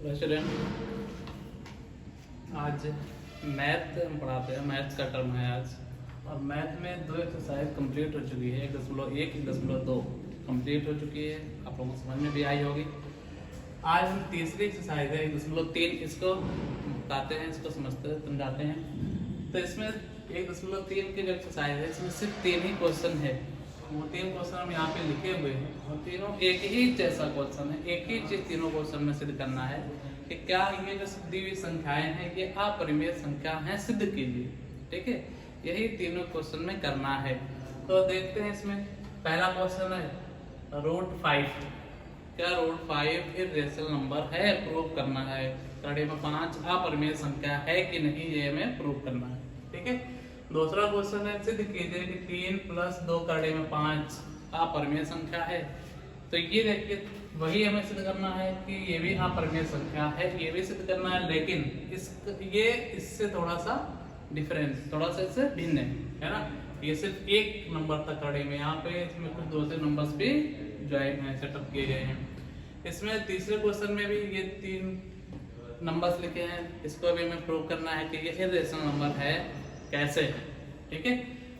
Student, आज math हम पढ़ाते हैं। मैथ्स का टर्म है आज, और मैथ में दो एक्सरसाइज कंप्लीट हो चुकी है। 1.1 1.2 कंप्लीट हो चुकी है, आप लोगों को समझ में भी आई होगी। आज हम तीसरी एक्सरसाइज है 1.3, इसको बताते हैं, इसको समझाते हैं। तो इसमें 1.3 की जो एक्सरसाइज है, इसमें सिर्फ 3 ही क्वेश्चन है। वो 3 क्वेश्चन हम यहाँ पे लिखे हुए हैं, और तीनों एक ही जैसा क्वेश्चन है। एक ही चीज तीनों क्वेश्चन में सिद्ध करना है कि क्या ये जो सिद्धि हुई संख्याएं हैं ये अपरिमेय संख्या हैं, सिद्ध कीजिए। ठीक है, यही तीनों क्वेश्चन में करना है। तो देखते हैं, इसमें पहला क्वेश्चन है √5। क्या √5 इर्रेशनल नंबर है, प्रूव करना है। कड़ी में 5 अपरिमेय संख्या है कि नहीं, ये हमें प्रूव करना है। ठीक है, दूसरा क्वेश्चन है सिद्ध कीजिए कि 3 + 2 कड़े में 5 अपरिमेय संख्या है। तो ये देखिए, वही हमें सिद्ध करना है कि ये भी अपरिमेय संख्या है, ये भी सिद्ध करना है। लेकिन ये इससे थोड़ा सा डिफरेंस, थोड़ा सा इससे भिन्न है ना। ये सिर्फ एक नंबर तक कड़े में, यहाँ पे इसमें कुछ दूसरे नंबर्स भी ज्वाइन है, सेटअप किए गए हैं। इसमें तीसरे क्वेश्चन में भी ये 3 नंबर्स लिखे हैं, इसको भी हमें प्रूव करना है कि ये इर्रेशनल नंबर है, कैसे है। ठीक है,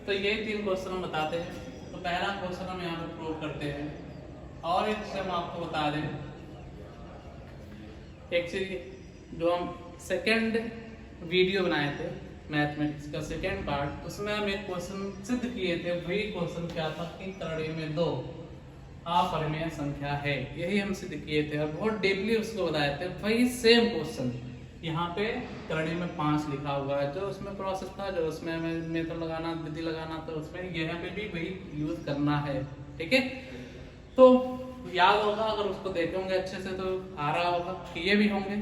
तो ये 3 क्वेश्चन हम बताते हैं। तो पहला क्वेश्चन हम यहाँ पे प्रूव करते हैं, और एक चीज हम आपको बता दें, एक चीज जो हम सेकंड वीडियो बनाए थे मैथमेटिक्स का सेकंड पार्ट, उसमें हम एक क्वेश्चन सिद्ध किए थे। वही क्वेश्चन क्या था कि कड़ी में 2 अपरिमेय संख्या है, यही हम सिद्ध किए थे, और बहुत डीपली उसको बताए थे। वही सेम क्वेश्चन यहाँ पे करणी में 5 लिखा हुआ है, जो उसमें प्रोसेस था, जो उसमें हमें मेथड लगाना, विधि लगाना, तो उसमें यहाँ पे भी वही यूज करना है। ठीक है, तो याद होगा, अगर उसको देखेंगे अच्छे से तो आ रहा होगा कि ये भी होंगे।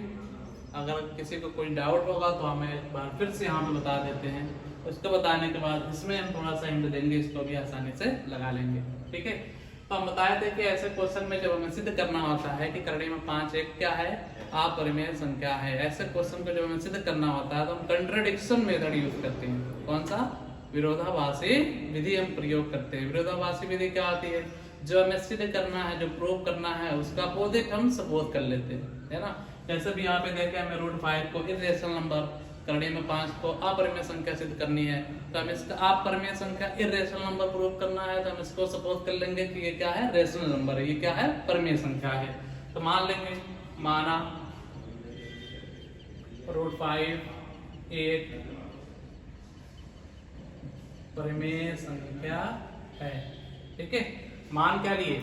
अगर किसी को कोई डाउट होगा तो हमें एक बार फिर से यहाँ पे बता देते हैं। उसको बताने के बाद इसमें हम थोड़ा सा हिंट देंगे, इसको भी आसानी से लगा लेंगे। ठीक है, तो हम बताए थे कि ऐसे क्वेश्चन में जब हमें सिद्ध करना होता है कि करणी में 5 एक क्या है, अपरिमेय संख्या है, ऐसे क्वेश्चन को जब हमें सिद्ध करना होता है तो हम कंट्राडिक्शन मेथड यूज करते हैं। कौन सा? विरोधाभासी विधि हम प्रयोग करते हैं। विरोधाभासी विधि क्या होती है? जो हमें सिद्ध करना है, जो प्रूव करना है, उसका अपोजिट हम सपोज कर लेते हैं, है ना। जैसे भी यहाँ पे देखे, हमें √5 को इर्रेशनल नंबर, करणी में 5 को अपरिमेय संख्या सिद्ध करनी है, तो हमें इसका अपरिमेय संख्या इर्रेशनल नंबर प्रूव करना है, तो हम इसको सपोज कर लेंगे कि ये क्या है, रेशनल नंबर है, ये क्या है, परिमेय संख्या है। तो मान लेंगे, माना √5 एक परिमेय संख्या है। ठीक है, मान क्या लिए?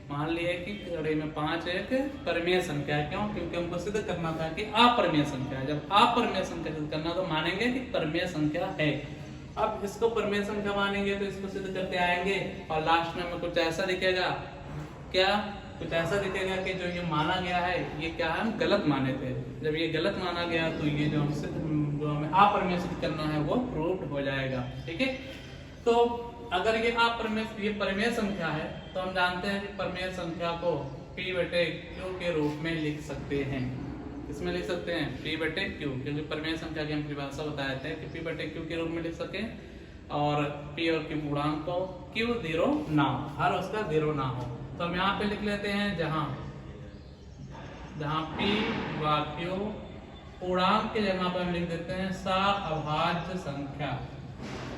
मान लिए कि कड़ी में 5 एक परिमेय संख्या है। क्यों? क्योंकि हमको सिद्ध करना था कि अपरिमेय संख्या है। जब अपरिमेय संख्या सिद्ध करना तो मानेंगे कि परिमेय संख्या है। अब इसको परिमेय संख्या मानेंगे तो इसको सिद्ध करते आएंगे, और लास्ट में हमें कुछ ऐसा दिखेगा, क्या कुछ ऐसा दिखेगा कि जो ये माना गया है ये क्या है, हम गलत माने थे। जब ये गलत माना गया तो ये जो हमें अपरिमेय सिद्ध करना है वो प्रूव्ड हो जाएगा। ठीक है, तो अगर ये ये परिमेय संख्या है तो हम जानते हैं कि परिमेय संख्या को P/Q के रूप में लिख सकते हैं। इसमें लिख सकते हैं P/Q, क्योंकि परिमेय संख्या की हम परिभाषा बताए थे कि P/Q के रूप में लिख सकें, और P और Q पूर्णांक को Q 0 ना हो, हर उसका 0 ना हो। तो हम यहाँ पे लिख लेते हैं, जहाँ P व Q पूर्णांक के जगह पे हम लिख देते हैं सअभाज्य संख्या,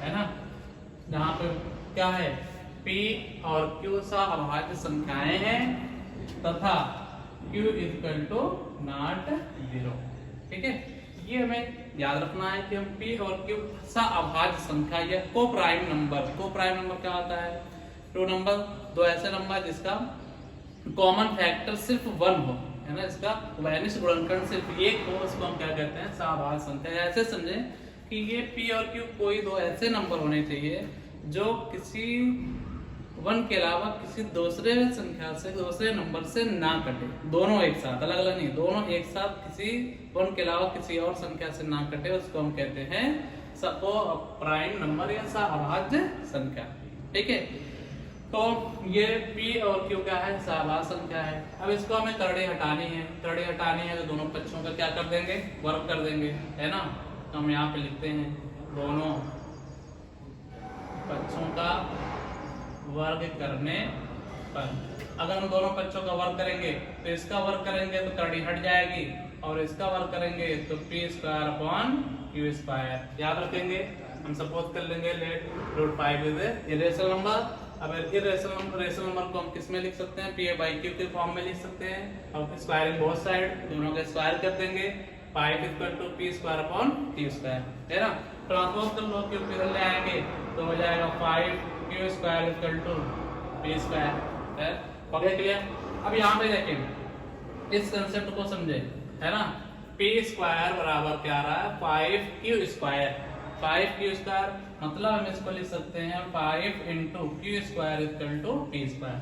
है ना। जहाँ पे क्या है, P और Q सअभाज्य संख्याएं हैं, तथा Q = 0। ठीक है, ये हमें याद रखना है कि हम P और Q सअभाज्य संख्या या कोप्राइम नंबर, कोप्राइम नंबर क्या होता है, 2 नंबर, 2 ऐसे नंबर जिसका कॉमन फैक्टर सिर्फ 1 हो, है ना, इसका वैनिश गुणनखंड सिर्फ 1 हो, उसको हम क्या कहते हैं, सअभाज्य संख्या। ऐसे समझें कि ये P और Q कोई 2 ऐसे नंबर होने चाहिए जो किसी 1 के अलावा किसी दूसरे संख्या से, दूसरे नंबर से ना कटे। दोनों एक साथ, अलग अलग नहीं, दोनों एक साथ किसी 1 के अलावा किसी और संख्या से ना कटे, उसको हम कहते हैं कोप्राइम नंबर या सअभाज्य संख्या। ठीक है, तो ये P और Q क्या है, सअभाज्य संख्या है। अब इसको हमें करड़ी हटानी है, करड़ी हटानी है तो दोनों पक्षों का क्या कर देंगे, वर्ग कर देंगे, है ना। तो हम यहाँ पे लिखते हैं, दोनों पक्षों का वर्ग करने पर। अगर हम दोनों पक्षों का वर्ग करेंगे तो इसका वर्ग करेंगे तो करड़ी हट जाएगी, और इसका वर्ग करेंगे तो p square upon q square. याद रखेंगे, हम सपोज कर लेंगे let root 5 is irrational number. अब रेशनल नंबर को हम किस में लिख सकते हैं, p बाई q के फॉर्म में लिख सकते हैं। अब स्क्वायरिंग बोथ साइड, दोनों का स्क्वायर कर देंगे, 5 equal to p square upon q square, है ना। ट्रांसपोज कर लो, q किधर ले आएंगे तो हो जाएगा 5q square equal to p square, है। Okay clear. अब यहाँ पे देखें, इस कंसेप्ट को समझे, है ना। p स्क्वायर बराबर क्या आ रहा है, 5q स्क्वायर। 5q स्क्वायर मतलब हम इसको लिख सकते हैं 5 into q square equal to p square.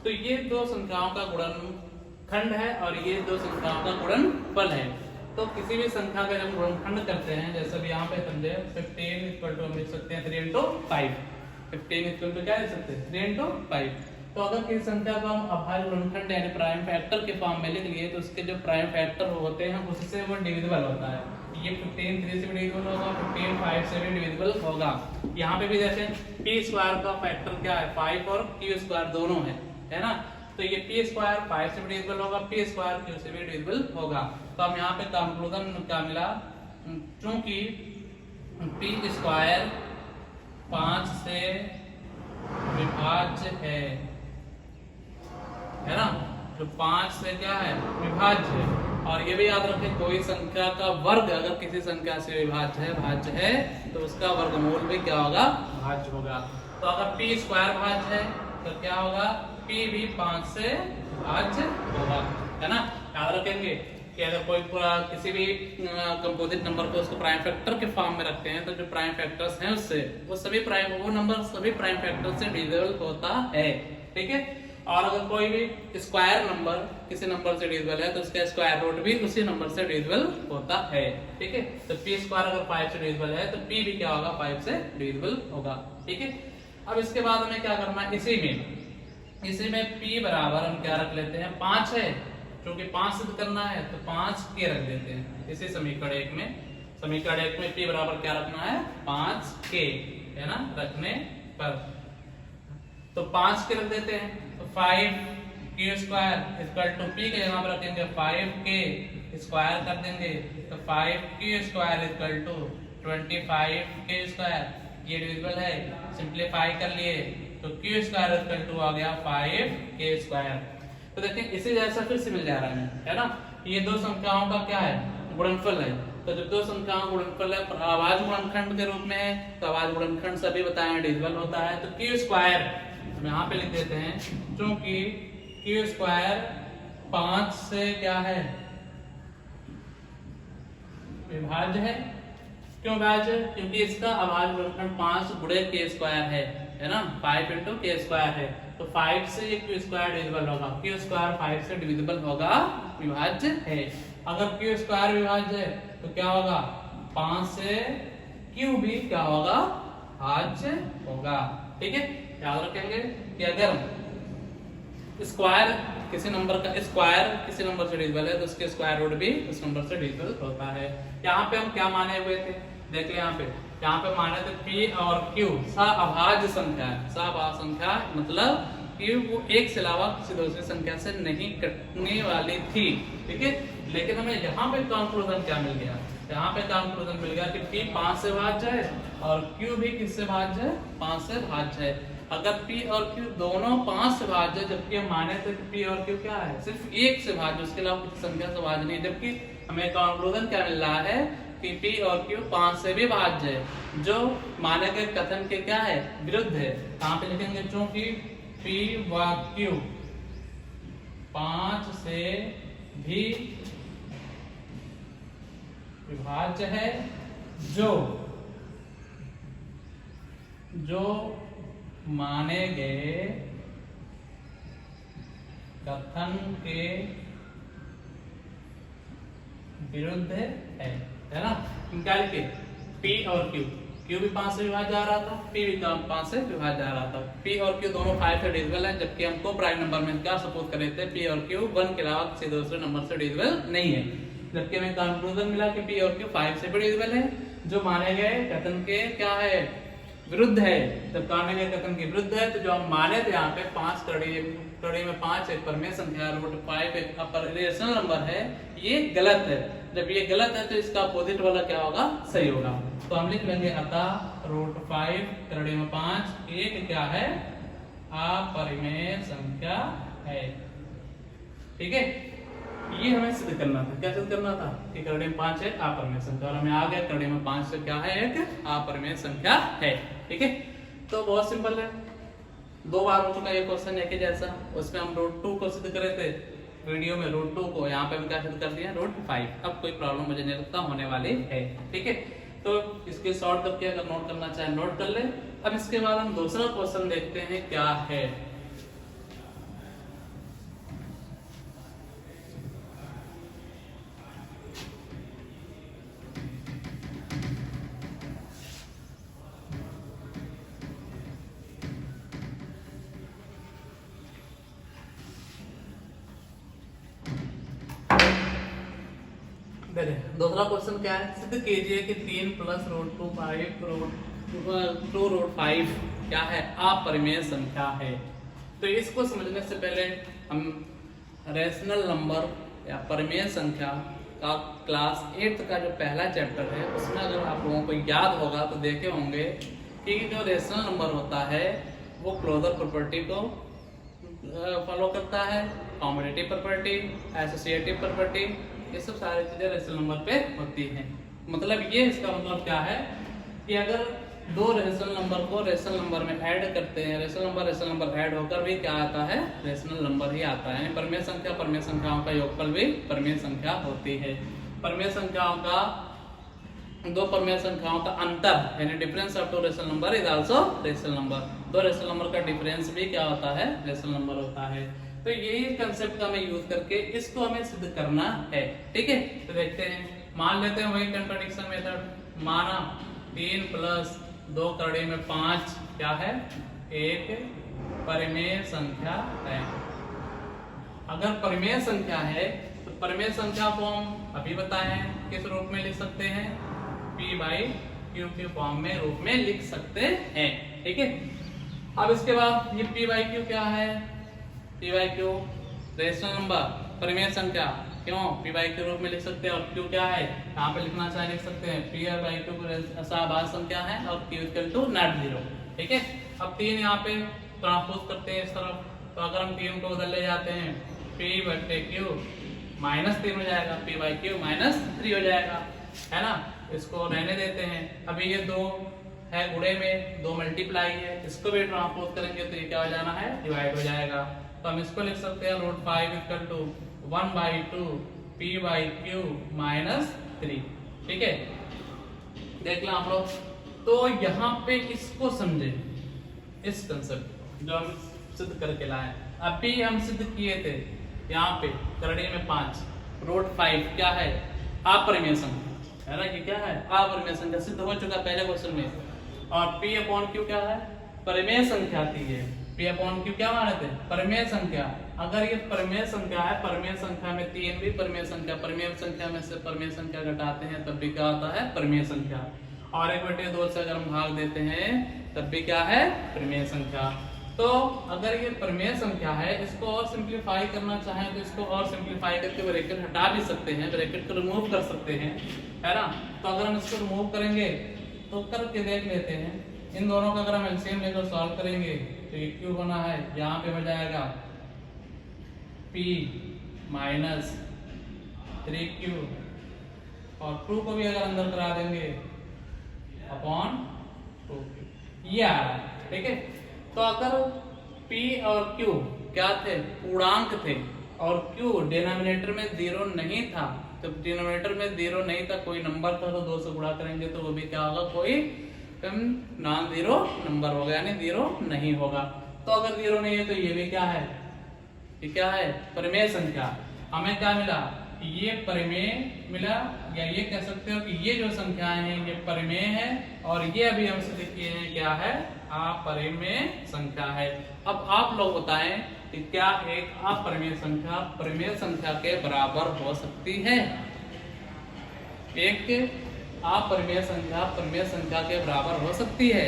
तो ये दो संख्याओं का गुणनखंड है और ये दो संख्याओं का गुणनफल है। तो किसी भी संख्या का जब गुणनखंड करते हैं, जैसे अब यहाँ पे समझे 15 इक्वल टू हम लिख सकते हैं 3 इंटू 5। 15 इक्वल टू क्या लिख सकते हैं, 3 इंटू 5। तो अगर किसी संख्या को हम अभाज्य गुणनखंड यानी प्राइम फैक्टर के फॉर्म में लिख लिए तो उसके जो प्राइम फैक्टर होते हैं उससे वो डिविजिबल होता है। ये 15 3 से भी डिविजिबल होगा, 15 5 से भी डिविजिबल होगा। यहाँ पे भी जैसे p स्क्वायर का फैक्टर क्या है, 5 और q स्क्वायर दोनों है ना। तो ये p स्क्वायर 5 से भी डिविजिबल होगा, p स्क्वायर q से भी डिविजिबल होगा। तो हम यहाँ पे कंक्लूजन क्या मिला, चूंकि p स्क्वायर 5 से विभाज्य है ना, जो 5 से क्या है, विभाज्य है। और ये भी याद रखें, कोई संख्या का वर्ग अगर किसी संख्या से भाज्य है तो उसका वर्गमूल भी क्या होगा, भाज्य होगा। तो अगर p स्क्वायर भाज्य है तो क्या होगा, p भी 5 से भाज्य होगा, है ना। याद रखेंगे कि अगर कोई किसी भी कंपोजिट नंबर को उसको प्राइम फैक्टर के फॉर्म में रखते हैं तो जो प्राइम फैक्टर्स हैं उससे वो नंबर सभी प्राइम फैक्टर से डिविजिबल होता है, ठीक है। और अगर कोई भी स्क्वायर नंबर किसी नंबर से डिविजिबल है तो उसका स्क्वायर रूट भी उसी नंबर से डिविजिबल होता है, ठीक है। तो p स्क्वायर अगर 5 से डिविजिबल है तो p भी क्या होगा, 5 से डिविजिबल होगा, ठीक है। अब इसके बाद हमें क्या करना है, इसी में p बराबर हम क्या रख लेते हैं, 5 है, क्योंकि 5 सिद्ध करना है तो 5 के रख देते हैं इसी समीकरण 1 में। समीकरण 1 में p बराबर क्या रखना है, 5 के, है ना, रखने पर तो 5 के रख देते हैं। तो 5q square equal to p के जगह पर रखेंगे 5k स्क्वायर कर देंगे तो 5q square equal to 25k square, ये डिविजिबल है, सिंपलीफाई कर लिए तो q स्क्वायर इक्वल टू आ गया 5k स्क्वायर। तो देखिए इसी जैसा फिर से मिल जा रहा है ना। ये दो संख्याओं का क्या है, गुणनफल है। तो जब दो संख्याओं का गुणनफल है अभाज्य गुणनखंड के रूप में है तो अभाज्य गुणनखंड सभी बताए डिविजिबल होता है। तो q स्क्वायर हम यहाँ पे लिख देते हैं, क्योंकि q स्क्वायर 5 से क्या है, विभाज्य है। क्यों विभाज्य, क्योंकि इसका अभाज्य गुणनखंड 5 गुणे k स्क्वायर है ना, 5 इंटू k स्क्वायर है। तो 5 से q स्क्वायर डिविजिबल होगा, q स्क्वायर 5 से डिविजिबल होगा, विभाज्य है। अगर q स्क्वायर विभाज्य है तो क्या होगा, 5 से q भी क्या होगा, भाज्य होगा, ठीक है। याद रखेंगे कि अगर स्क्वायर किसी नंबर से डिविजिबल है तो उसके स्क्वायर रूट भी उस नंबर से डिविजिबल होता है। यहाँ पे हम क्या माने हुए थे, देखिए यहाँ पे माने थे p और q सअभाज्य संख्या है। सअभाज्य संख्या मतलब कि वो एक से अलावा किसी दूसरी संख्या से नहीं कटने वाली थी, ठीक है। लेकिन हमें यहाँ पे कंक्लूजन क्या मिल गया, यहाँ पे कंक्लूजन मिल गया कि p 5 से भाज्य है और q भी किससे भाज्य है, 5 से भाज्य है। अगर p और q दोनों 5 से भाज्य है, जबकि हम माने थे p और q क्या है, सिर्फ 1 से भाज्य, उसके अलावा किसी संख्या से भाज्य नहीं, जबकि हमें कंक्लूजन क्या मिल रहा है कि p और q 5 से भी भाज्य है, जो माने गए कथन के क्या है, विरुद्ध है। यहाँ पे लिखेंगे चूंकि p व q 5 से भी विभाज्य है, जो माने गए कथन के विरुद्ध है ना। क्या लिखे, p और q भी 5 से विभाज्य आ रहा था, p भी 5 से विभाज्य आ रहा था। p और q दोनों 5 से डिविजिबल है, जबकि हमको प्राइम नंबर में क्या सपोज कर रहे थे, p और q 1 के अलावा किसी दूसरे नंबर से डिविजिबल नहीं है। जबकि हमें कंक्लूजन मिला कि p और q 5 से भी डिविजिबल है, जो माने गए कथन के क्या है, विरुद्ध है, जब कार्नेगीय कथन के विरुद्ध है, तो जो हम माने थे यहाँ पे 5 कड़ी में 5 एक परमेय संख्या, √5 एक रेशनल नंबर है, ये गलत है। जब ये गलत है तो इसका अपोजिट वाला क्या होगा, सही होगा। तो हम लिख लेंगे अतः √5 कड़ी में 5 एक क्या है, अपरिमेय संख्या है। ठीक है, ये हमें सिद्ध करना था। क्या सिद्ध करना था कि करड़े में 5 है अपरिमेय संख्या, और हमें आ गया करड़े में 5 से क्या है, एक अपरिमेय संख्या है। ठीक है, तो बहुत सिंपल है, 2 बार हो चुका ये क्वेश्चन एक ही जैसा। उसमें हम √2 को सिद्ध करे थे वीडियो में, √2 को यहाँ पे भी क्या सिद्ध कर दिया, √5। अब कोई प्रॉब्लम मुझे नहीं लगता होने वाली है। ठीक है, तो इसके शॉर्ट करके अगर नोट करना चाहे नोट कर ले। अब इसके बाद हम दूसरा क्वेश्चन देखते हैं क्या है। दूसरा क्वेश्चन क्या है, सिद्ध कीजिए कि 3 + √2 क्या है, अपरिमेय संख्या है। तो इसको समझने से पहले हम रेशनल नंबर या परिमेय संख्या का क्लास 8 का जो पहला चैप्टर है, उसमें अगर आप लोगों को याद होगा तो देखे होंगे कि जो रेशनल नंबर होता है वो क्लोजर प्रॉपर्टी को फॉलो करता है, कॉम्यूटेटिव प्रॉपर्टी, एसोसिएटिव प्रॉपर्टी, ये सब सारी चीजें रेशनल नंबर पे होती हैं। मतलब ये इसका मतलब क्या है कि अगर 2 रेशनल नंबर को रेशनल नंबर में ऐड करते हैं, रेशनल नंबर ऐड होकर भी क्या आता है, रेशनल नंबर ही आता है। परिमेय संख्याओं का योगफल भी परिमेय संख्या होती है। परिमेय संख्याओं का 2 परिमेय संख्याओं का अंतर यानी difference of 2 rational number is also rational number. 2 rational number का डिफरेंस भी क्या होता है, रेशनल नंबर होता है। तो यही कंसेप्ट का मैं यूज करके इसको हमें सिद्ध करना है। ठीक है, तो देखते हैं, मान लेते हैं वही कंट्राडिक्शन मेथड। माना 3 + 2 कड़ी में 5 क्या है, एक परिमेय संख्या है। अगर परिमेय संख्या है तो परिमेय संख्या को हम अभी बताए हैं किस रूप में लिख सकते हैं, p/q के फॉर्म में रूप में लिख सकते हैं। ठीक है, अब इसके बाद ये p/q क्या है, p/q रेशनल नंबर परिमेय संख्या, क्यों p/q रूप में लिख सकते हैं, और q क्या है यहाँ पे लिखना चाहे लिख सकते हैं, p/q को सहभाज्य संख्या है और q = not 0। ठीक है, अब 3 यहाँ पे ट्रांसपोज करते हैं इस तरफ, तो अगर हम 3 को उधर ले जाते हैं p/q -3 हो जाएगा, p/q -3 हो जाएगा, है ना। इसको रहने देते हैं। अभी ये 2 है गुणे में, 2 मल्टीप्लाई है, इसको भी ट्रांसपोज करेंगे तो ये क्या हो जाना है, डिवाइड हो जाएगा। तो हम इसको लिख सकते हैं √5 = 1/2 p/q -3। ठीक है, देख लो आप लोग। तो यहाँ पे इसको समझे, इस कंसेप्ट जो हम सिद्ध करके लाए। अभी हम सिद्ध किए थे यहाँ पे करड़ी में 5 √5 क्या है, अपरिमेय संख्या है ना, ये क्या है, अपरिमेय संख्या सिद्ध हो चुका पहले क्वेश्चन में। और p/q क्या है, परिमेय संख्या थी ये, p/q क्या माने थे, परिमेय संख्या। अगर ये परिमेय संख्या है, परिमेय संख्या में 3 भी परिमेय संख्या में से परिमेय संख्या घटाते हैं तब भी क्या होता है, परिमेय संख्या। और 1/2 से अगर हम भाग देते हैं तब भी क्या है, परिमेय संख्या। तो अगर ये परिमेय संख्या है, इसको और सिंप्लीफाई करना चाहें तो इसको और सिंप्लीफाई करके ब्रैकेट हटा भी सकते हैं, ब्रैकेट को रिमूव कर सकते हैं, है ना। तो अगर हम इसको रिमूव करेंगे तो करके देख लेते हैं, इन दोनों का अगर हम एलसीएम लेकर सॉल्व करेंगे तो ये क्यू बना है, यहाँ पे हो जाएगा p -3q, और 2 को भी अगर अंदर करा देंगे अपॉन 2q, ये आ रहा है। ठीक है, तो अगर p और q क्या थे, पूर्णांक थे, और q डिनोमिनेटर में 0 नहीं था, तो डिनोमिनेटर में 0 नहीं था, कोई नंबर था, तो 2 से गुणा करेंगे तो वो भी क्या होगा, कोई नॉन जीरो नंबर होगा, यानी 0 नहीं होगा। तो अगर 0 नहीं है तो ये भी क्या है, ये क्या है, परिमेय संख्या। हमें क्या मिला, ये परिमेय मिला, या ये कह सकते हो कि ये जो संख्याएं हैं ये परिमेय है, और ये अभी हम सिद्ध किए हैं क्या है, अपरिमेय संख्या है। अब आप लोग बताएं कि क्या एक अपरिमेय संख्या परिमेय संख्या के बराबर हो सकती है, एक अपरिमेय संख्या परिमेय संख्या के बराबर हो सकती है।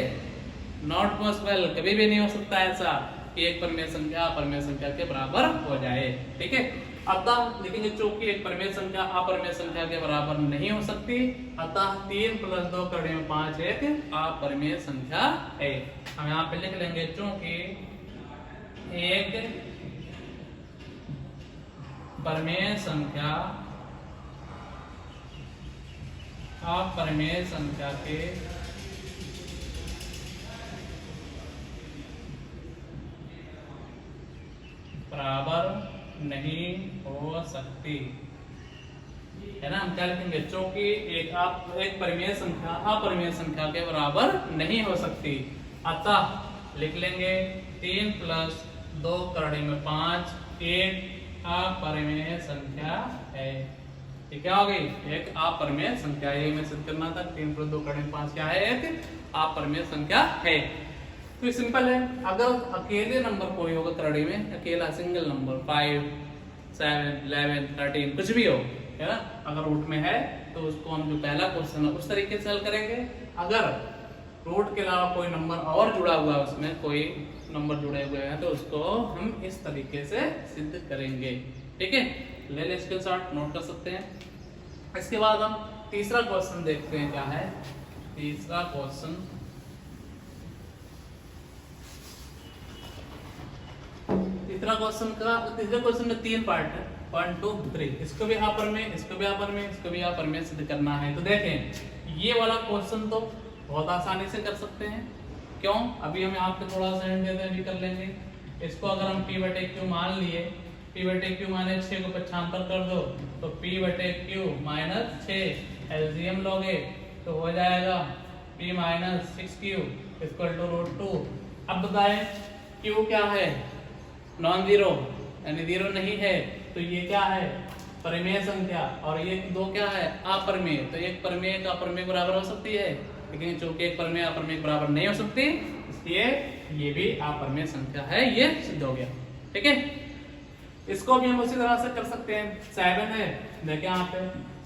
नॉट पॉसिबल, कभी भी नहीं हो सकता ऐसा कि एक परिमेय संख्या अपरिमेय संख्या के बराबर हो जाए। ठीक है, अतः लिखेंगे चूंकि एक परिमेय संख्या अपरिमेय संख्या के बराबर नहीं हो सकती, अतः 3 + 2 करने में 5 एक अपरिमेय संख्या है। हम यहाँ पे लिख लेंगे चूंकि एक परिमेय संख्या अपरिमेय संख्या के बराबर नहीं हो सकती है ना। हम क्या लिखेंगे, चूंकि एक परिमेय संख्या अपरिमेय संख्या के बराबर नहीं हो सकती, अतः लिख लेंगे 3 + 2 करने में 5 एक अपरिमेय संख्या है। ये क्या हो गई, एक अपरिमेय संख्या। ये मैं सिद्ध करना था, 3 + 2 करने में 5 क्या है, एक अपरिमेय संख्या है। तो ये सिंपल है। अगर अकेले नंबर कोई होगा करड़ी में, अकेला सिंगल नंबर 5, 7, 11, 13 कुछ भी हो, है ना, अगर रूट में है तो उसको हम जो पहला क्वेश्चन है उस तरीके से हल करेंगे। अगर रूट के अलावा कोई नंबर और जुड़ा हुआ है, उसमें कोई नंबर जुड़े हुए हैं, तो उसको हम इस तरीके से सिद्ध करेंगे। ठीक है, ले ले स्क्रीनशॉट, नोट कर सकते हैं। इसके बाद हम तीसरा क्वेश्चन देखते हैं क्या है। तीसरा क्वेश्चन तीसरे क्वेश्चन में 3 पार्ट है, 1, 2, 3। इसको भी अपरिमेय, इसको भी अपरिमेय, इसको भी अपरिमेय सिद्ध करना है। तो देखें, ये वाला क्वेश्चन तो बहुत आसानी से कर सकते हैं। क्यों, अभी हम यहाँ पे थोड़ा सा हिंट देते हैं, भी कर लेंगे। इसको अगर हम p/q मान लिए, p/q माइनस 6 को पक्षांतर कर दो तो p/q माइनस 6 एलसीएम लोगे तो हो जाएगा p minus 6q equal to √2। अब बताएं q क्या है, नॉन जीरो यानी जीरो नहीं है, तो ये क्या है, परिमेय संख्या, और ये 2 क्या है, अपरिमेय। तो एक परिमेय का अपरिमेय बराबर हो सकती है, लेकिन चूंकि एक परिमेय अपरिमेय बराबर नहीं हो सकती, इसलिए ये भी अपरिमेय संख्या है। ये सिद्ध हो गया। ठीक है, इसको भी हम उसी तरह से कर सकते हैं। 7 है, देखिए यहाँ पे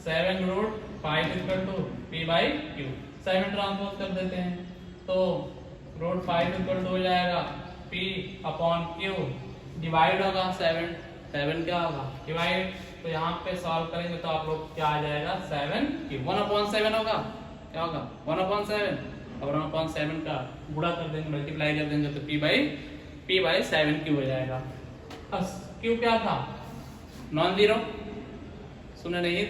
7√5 इक्वल टू p/q, 7 ट्रांसपोज कर देते हैं तो √5 इक्वल टू हो जाएगा p/q, डिवाइड होगा 7 क्या होगा, डिवाइड। तो यहाँ पे सॉल्व करेंगे तो आप लोग क्या आ जाएगा, 7q 1/7 होगा, क्या होगा 1/7। और 1/7 का गुणा कर देंगे, मल्टीप्लाई कर देंगे तो p/7q हो जाएगा। अब q क्या था, नॉन जीरो, शून्य नहीं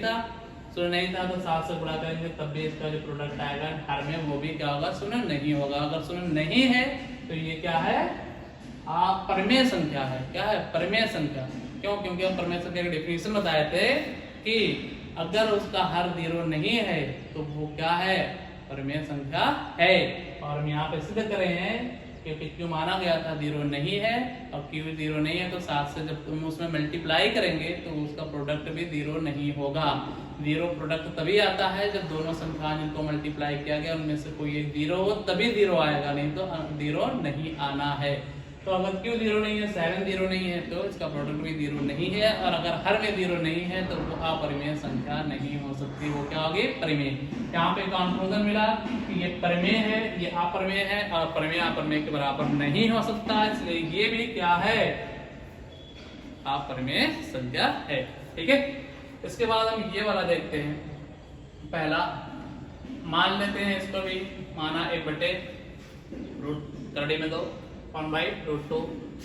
था तो 7 से गुणा करेंगे तब भी इसका जो प्रोडक्ट आएगा हर में वो भी क्या होगा, शून्य नहीं होगा। अगर शून्य नहीं है तो ये क्या है, अपरिमेय संख्या है। क्या है, परिमेय संख्या। क्यों, क्योंकि हम परिमेय संख्या की डेफिनेशन बताए थे कि अगर उसका हर 0 नहीं है तो वो क्या है, परिमेय संख्या है। और हम यहाँ पे सिद्ध करे हैं क्योंकि q माना गया था 0 नहीं है, और q 0 नहीं है तो 7 से जब तुम उसमें मल्टीप्लाई करेंगे तो उसका प्रोडक्ट भी 0 नहीं होगा। 0 प्रोडक्ट तभी आता है जब दोनों संख्या जिनको मल्टीप्लाई किया गया उनमें से कोई एक 0 हो, तभी 0 आएगा, नहीं तो 0 नहीं आना है। तो अगर q 0 नहीं है, 7 0 नहीं है, तो इसका प्रोडक्ट भी 0 नहीं है। और अगर हर में 0 नहीं है तो वो अपरिमेय संख्या नहीं हो सकती, वो क्या होगी, परिमेय। यहाँ पे कंक्लूजन मिला कि ये परिमेय है, ये अपरिमेय है, और परिमेय अपरिमेय के बराबर नहीं हो सकता, इसलिए ये भी क्या है, अपरिमेय संख्या है। ठीक है, इसके बाद हम ये वाला देखते हैं। पहला मान लेते हैं, इसको भी माना 1/√करड़ी में 2 1/√2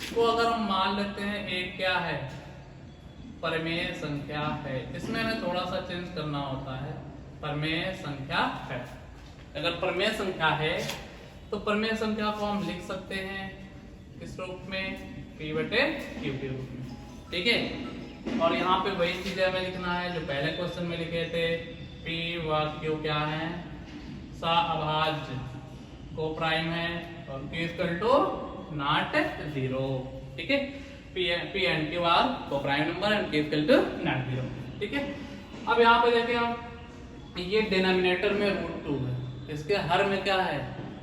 को अगर हम मान लेते हैं एक क्या है, परिमेय संख्या है। इसमें हमें थोड़ा सा चेंज करना होता है, परिमेय संख्या है। अगर परिमेय संख्या है तो परिमेय संख्या को हम लिख सकते हैं किस रूप में, p/q के रूप में। ठीक है, और यहाँ पे वही चीजें हमें लिखना है जो पहले क्वेश्चन में लिखे थे। p व q क्या है, सअभाज्य को प्राइम है, और q इक्वल टू नॉट 0। ठीक है, p and q are coprime number and q equal to not 0। ठीक है, अब यहाँ पे देखें हम, ये डिनोमिनेटर में √2 है, इसके हर में क्या है,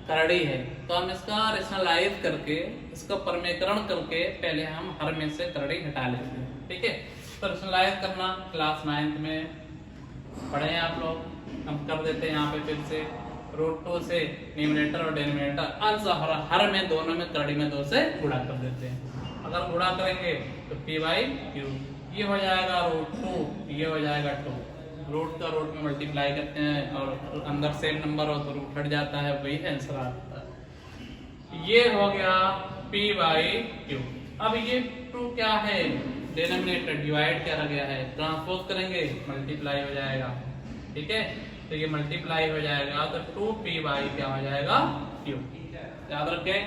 करड़ी है, तो हम इसका रेशनलाइज करके, इसका परमीकरण करके पहले हम हर में से करड़ी हटा लेते हैं। ठीक है, तो रेशनलाइज करना क्लास 9th में पढ़े हैं आप लोग, हम कर देते हैं यहाँ पे फिर से। रूट 2 से न्यूमरेटर और डिनोमिनेटर अंश और हर में दोनों में करड़ी में 2 से गुणा कर देते हैं। अगर गुणा करेंगे तो p बाई क्यू, ये हो जाएगा रूट 2, ये हो जाएगा 2। रूट का रूट में मल्टीप्लाई करते हैं और अंदर सेम नंबर हो तो रूट हट जाता है, वही आंसर आता है। ये हो गया p बाई क्यू। अब ये 2 क्या है, डिनोमिनेटर डिवाइड क्या रह गया है, ट्रांसपोज करेंगे मल्टीप्लाई हो जाएगा। ठीक है, तो ये मल्टीप्लाई हो जाएगा तो 2p बाई क्या हो जाएगा क्यू। याद रखें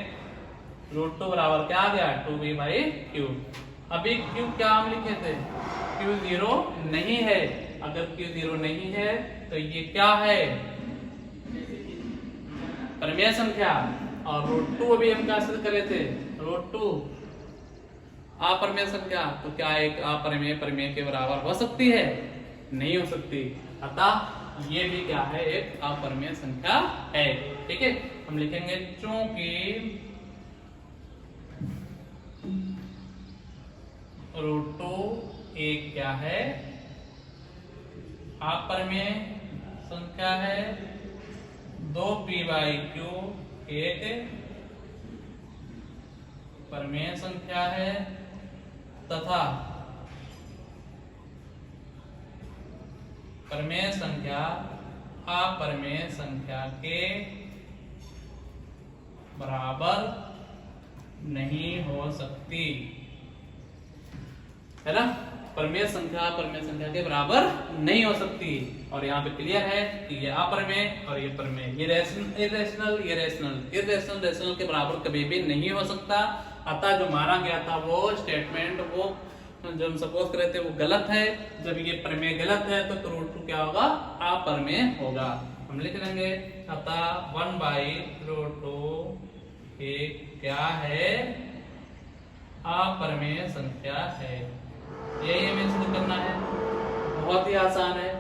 रूट 2 बराबर क्या आ गया 2p बाई क्यू। अभी क्यू क्या हम लिखे थे, क्यू 0 नहीं है। अगर क्यू 0 नहीं है तो ये क्या है, परिमेय संख्या। और रूट 2 अभी हम क्या सिद्ध करे थे, रूट 2 अपरिमेय संख्या, तो क्या एक अपरिमेय परिमेय के बराबर हो सकती है, नहीं हो सकती। अतः ये भी क्या है, एक अपरिमेय संख्या है। ठीक है, हम लिखेंगे चूंकि रूट 2 एक क्या है, अपरिमेय संख्या है। 2p बाई क्यू एक परिमेय संख्या है तथा परिमेय संख्या अपरिमेय संख्या के बराबर नहीं हो सकती, है ना। परिमेय संख्या परिमेय संख्या के बराबर नहीं हो सकती। और यहाँ पे क्लियर है कि ये अपरिमेय और ये परिमेय, ये इरेशनल, ये रेशनल के बराबर कभी भी नहीं हो सकता। अतः जो माना गया था वो स्टेटमेंट, वो जो हम सपोज करे थे वो गलत है। जब ये परिमेय गलत है तो रूट 2 क्या होगा, अपरिमेय होगा। हम लिख लेंगे अतः 1 बाई रूट 2 एक क्या है, अपरिमेय संख्या है। यही हमें सिद्ध करना है, बहुत ही आसान है।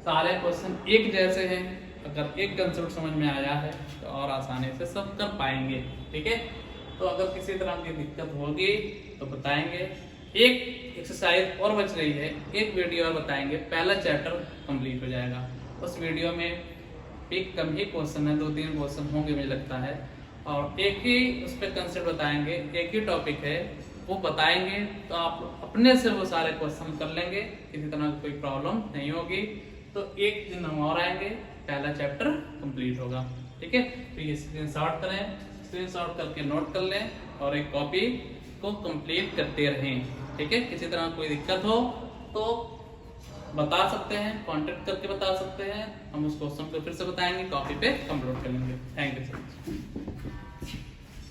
सारे क्वेश्चन एक जैसे हैं, अगर एक कंसेप्ट समझ में आया है तो और आसानी से सब कर पाएंगे। ठीक है, तो अगर किसी तरह की दिक्कत होगी तो बताएंगे। एक एक्सरसाइज और बच रही है, एक वीडियो और बताएंगे, पहला चैप्टर कंप्लीट हो जाएगा। उस वीडियो में एक कम ही क्वेश्चन है, 2-3 क्वेश्चन होंगे मुझे लगता है, और एक ही उस पर कंसेप्ट बताएंगे, एक ही टॉपिक है वो बताएंगे। तो आप अपने से वो सारे क्वेश्चन कर लेंगे, किसी तरह की कोई प्रॉब्लम नहीं होगी। तो एक दिन हम और आएंगे, पहला चैप्टर कंप्लीट होगा। ठीक है, तो ये स्क्रीनशॉट करें, स्क्रीनशॉट करके नोट कर लें और एक कॉपी को कंप्लीट करते रहें। ठीक है, किसी तरह कोई दिक्कत हो तो बता सकते हैं, कांटेक्ट करके बता सकते हैं, हम उस क्वेश्चन को फिर से बताएंगे, कॉपी पे अपलोड कर लेंगे। Thank you so much.